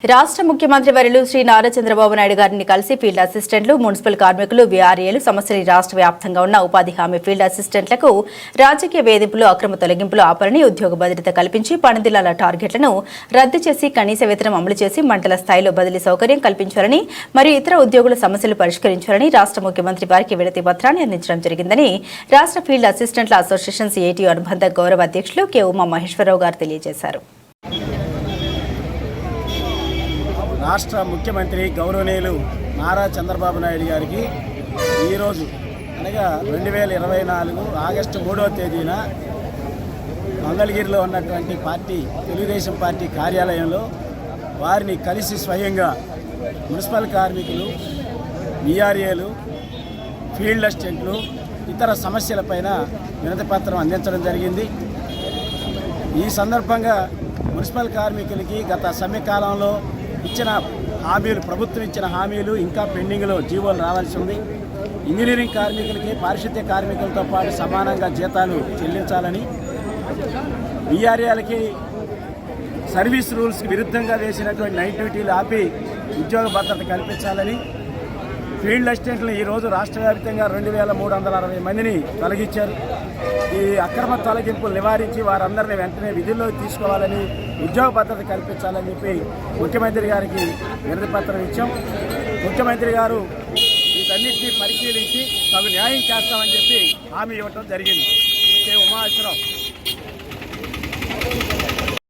రాష్ట్ర ముఖ్యమంత్రి వర్యులు శ్రీ నారా చంద్రబాబు నాయుడు గారిని కలిసి ఫీల్డ్ అసిస్టెంట్లు, మున్సిపల్ కార్మికులు, వీఆర్ఏలు సమస్యలు రాష్ట్ర వ్యాప్తంగా ఉన్న ఉపాధి హామీ ఫీల్డ్ అసిస్టెంట్లకు రాజకీయ వేధింపులు, అక్రమ తొలగింపులు ఆపరని, ఉద్యోగ భద్రత కల్పించి పనిదినాల టార్గెట్లను రద్దు చేసి కనీస వేతనం అమలు చేసి మండల స్థాయిలో బదిలీ సౌకర్యం కల్పించాలని మరియు ఇతర ఉద్యోగుల సమస్యలు పరిష్కరించాలని రాష్ట్ర ముఖ్యమంత్రి వారికి వినతి పత్రాన్ని అందించడం జరిగిందని రాష్ట్ర ఫీల్డ్ అసిస్టెంట్ల అసోసియేషన్ సిఐటియు అనుబంధ గౌరవ అధ్యక్షులు కె ఉమా మహేశ్వరరావు గారు తెలియజేశారు. రాష్ట్ర ముఖ్యమంత్రి గౌరవనీయులు నారా చంద్రబాబు నాయుడు గారికి ఈరోజు అనగా 2024 ఆగస్టు 3వ తేదీన మంగళగిరిలో ఉన్నటువంటి తెలుగుదేశం పార్టీ కార్యాలయంలో వారిని కలిసి స్వయంగా మున్సిపల్ కార్మికులు, వీఆర్ఏలు, ఫీల్డ్ అసిస్టెంట్లు ఇతర సమస్యలపైన వినతిపత్రం అందించడం జరిగింది. ఈ సందర్భంగా మున్సిపల్ కార్మికులకి గత సమ్మెకాలంలో ఇచ్చిన హామీలు, ప్రభుత్వం ఇచ్చిన హామీలు ఇంకా పెండింగ్లో జీవోలు రావాల్సి ఉంది. ఇంజనీరింగ్ కార్మికులకి, పారిశుద్ధ్య కార్మికులతో పాటు సమానంగా జీతాలు చెల్లించాలని, వీఆర్ఏలకి సర్వీస్ రూల్స్కి విరుద్ధంగా వేసినటువంటి నైట్ డ్యూటీలు ఆపి ఉద్యోగ భద్రత కల్పించాలని, ఫీల్డ్ అసిస్టెంట్లు ఈరోజు రాష్ట్ర వ్యాప్తంగా 2360 మందిని తొలగించారు. ఈ అక్రమ తొలగింపులు నివారించి వారందరినీ వెంటనే విధుల్లోకి తీసుకోవాలని, ఉద్యోగ భద్రత కల్పించాలని చెప్పి ముఖ్యమంత్రి గారికి వినతి పత్రం ఇచ్చాం. ముఖ్యమంత్రి గారు వీటన్నిటినీ పరిశీలించి తగు న్యాయం చేస్తామని చెప్పి హామీ ఇవ్వటం జరిగింది. కె ఉమా మహేశ్వరరావు.